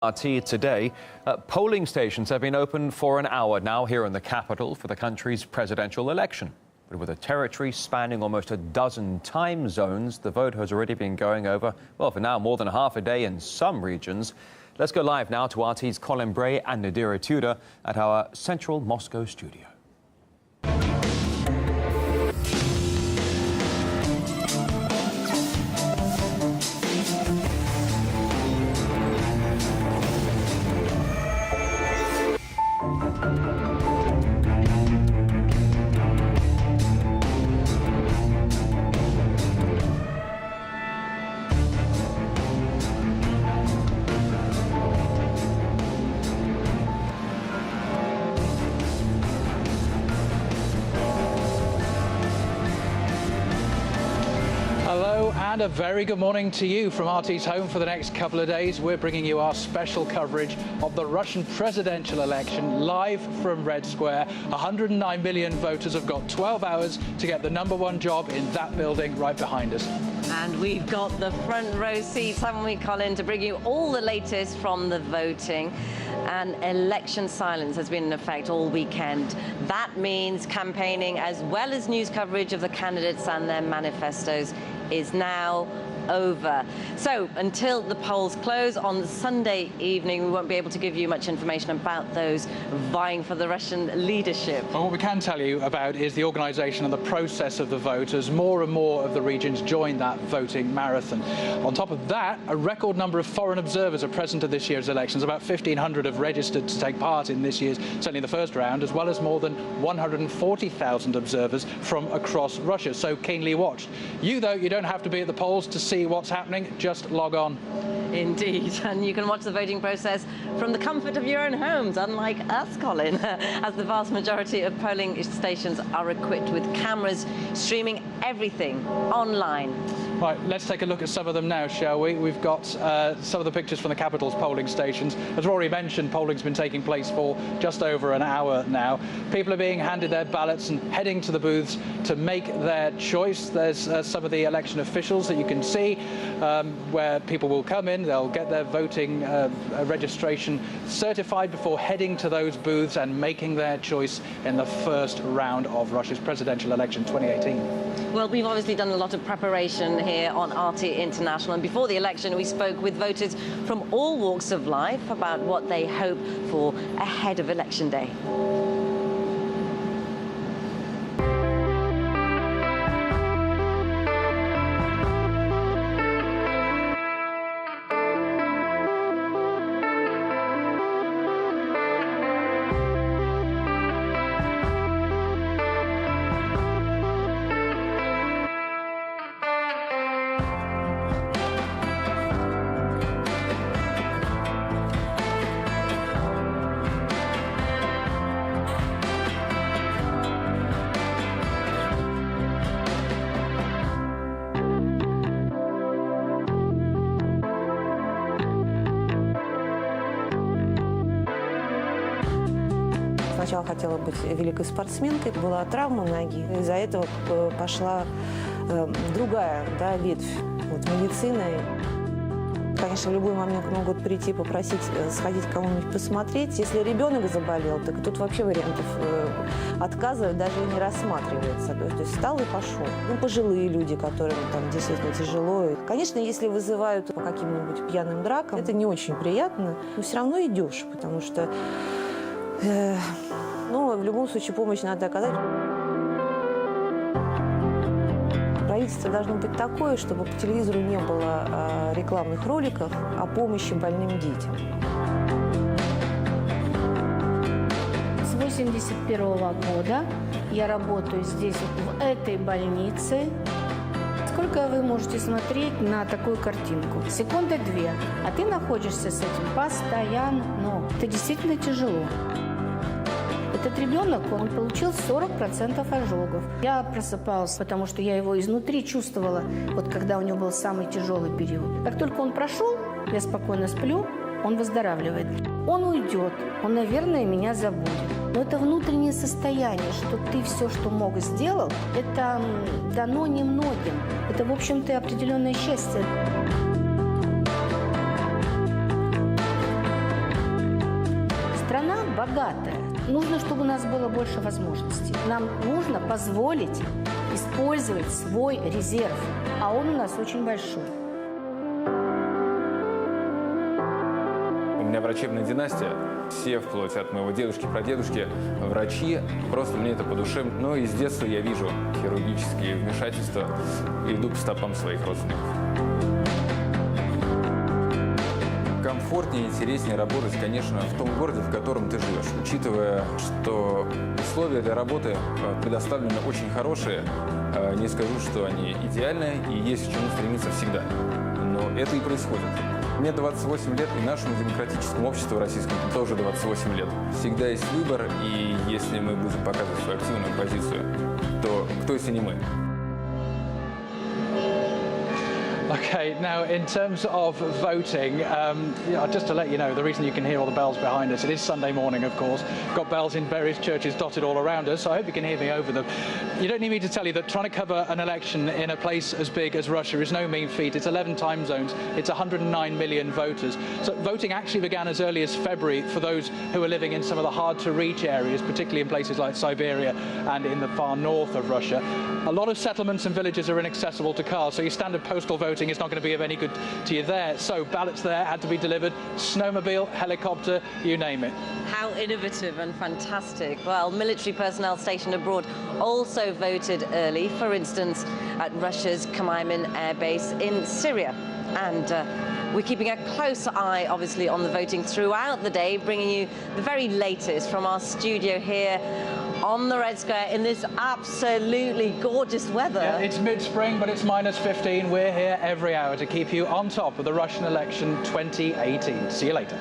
RT today. Polling stations have been open for an hour now here in the capital for the country's presidential election. But with a territory spanning almost a dozen time zones, the vote has already been going over, well, for now, more than half a day in some regions. Let's go live now to RT's Colin Bray and Nadira Tudor at our central Moscow studio. Hello and a very good morning to you from RT's home. For the next couple of days, we're bringing you our special coverage of the Russian presidential election live from Red Square. 109 million voters have got 12 hours to get the #1 job in that building right behind us. And we've got the front row seats, haven't we, Colin, to bring you all the latest from the voting. And election silence has been in effect all weekend. That means campaigning as well as news coverage of the candidates and their manifestos is now over. So until the polls close on Sunday evening, we won't be able to give you much information about those vying for the Russian leadership. Well, what we can tell you about is the organisation and the process of the vote as more and more of the regions join that voting marathon. On top of that, a record number of foreign observers are present at this year's elections. About 1,500 have registered to take part in this year's, certainly the first round, as well as more than 140,000 observers from across Russia. So keenly watched. You, though, you don't have to be at the polls to see what's happening. Just log on. Indeed, and you can watch the voting process from the comfort of your own homes, unlike us, Colin, as the vast majority of polling stations are equipped with cameras streaming everything online. Right, let's take a look at some of them now, shall we? We've got some of the pictures from the capital's polling stations. As Rory mentioned, polling's been taking place for just over an hour now. People are being handed their ballots and heading to the booths to make their choice. There's some of the election officials that you can see where people will come in, they'll get their voting registration certified before heading to those booths and making their choice in the first round of Russia's presidential election 2018. Well, we've obviously done a lot of preparation here on RT International, and before the election we spoke with voters from all walks of life about what they hope for ahead of Election Day. Сначала хотела быть великой спортсменкой, была травма ноги. Из-за этого пошла другая, да, ветвь медицины. Конечно, в любой момент могут прийти, попросить сходить кому-нибудь посмотреть. Если ребенок заболел, так тут вообще вариантов отказа даже не рассматривается. То есть встал и пошел. Ну, пожилые люди, которым там действительно тяжело. Конечно, если вызывают по каким-нибудь пьяным дракам, это не очень приятно, но все равно идешь, потому что ну, в любом случае помощь надо оказать. Правительство должно быть такое, чтобы по телевизору не было рекламных роликов о помощи больным детям. С 1981 года я работаю здесь, в этой больнице. Сколько вы можете смотреть на такую картинку? Секунды 2, а ты находишься с этим постоянно. Но это действительно тяжело. Этот ребенок, он получил 40% ожогов. Я просыпалась, потому что я его изнутри чувствовала, вот когда у него был самый тяжелый период. Как только он прошел, я спокойно сплю, он выздоравливает. Он уйдет, он, наверное, меня забудет. Но это внутреннее состояние, что ты все, что мог, сделал, это дано немногим. Это, в общем-то, определенное счастье. богатая. Нужно, чтобы у нас было больше возможностей. Нам нужно позволить использовать свой резерв, а он у нас очень большой. У меня врачебная династия. Все, вплоть от моего дедушки, прадедушки, врачи. Просто мне это по душе. Но и с детства я вижу хирургические вмешательства и иду по стопам своих родственников. Комфортнее и интереснее работать, конечно, в том городе, в котором ты живешь. Учитывая, что условия для работы предоставлены очень хорошие, не скажу, что они идеальные и есть к чему стремиться всегда. Но это и происходит. Мне 28 лет, и нашему демократическому обществу российскому тоже 28 лет. Всегда есть выбор, и если мы будем показывать свою активную позицию, то кто, если не мы? Okay, now in terms of voting, just to let you know, the reason you can hear all the bells behind us, it is Sunday morning, of course. We've got bells in various churches dotted all around us, so I hope you can hear me over them. You don't need me to tell you that trying to cover an election in a place as big as Russia is no mean feat. It's 11 time zones, it's 109 million voters. So voting actually began as early as February for those who are living in some of the hard-to-reach areas, particularly in places like Siberia and in the far north of Russia. A lot of settlements and villages are inaccessible to cars, so your standard postal voting is not going to be of any good to you there. So ballots there had to be delivered, snowmobile, helicopter, you name it. How innovative and fantastic. Well, military personnel stationed abroad also voted early, for instance, at Russia's Khmeimim air base in Syria. And we're keeping a close eye, obviously, on the voting throughout the day, bringing you the very latest from our studio here on the Red Square in this absolutely gorgeous weather. Yeah, it's mid-spring, but it's minus 15. We're here every hour to keep you on top of the Russian election 2018. See you later.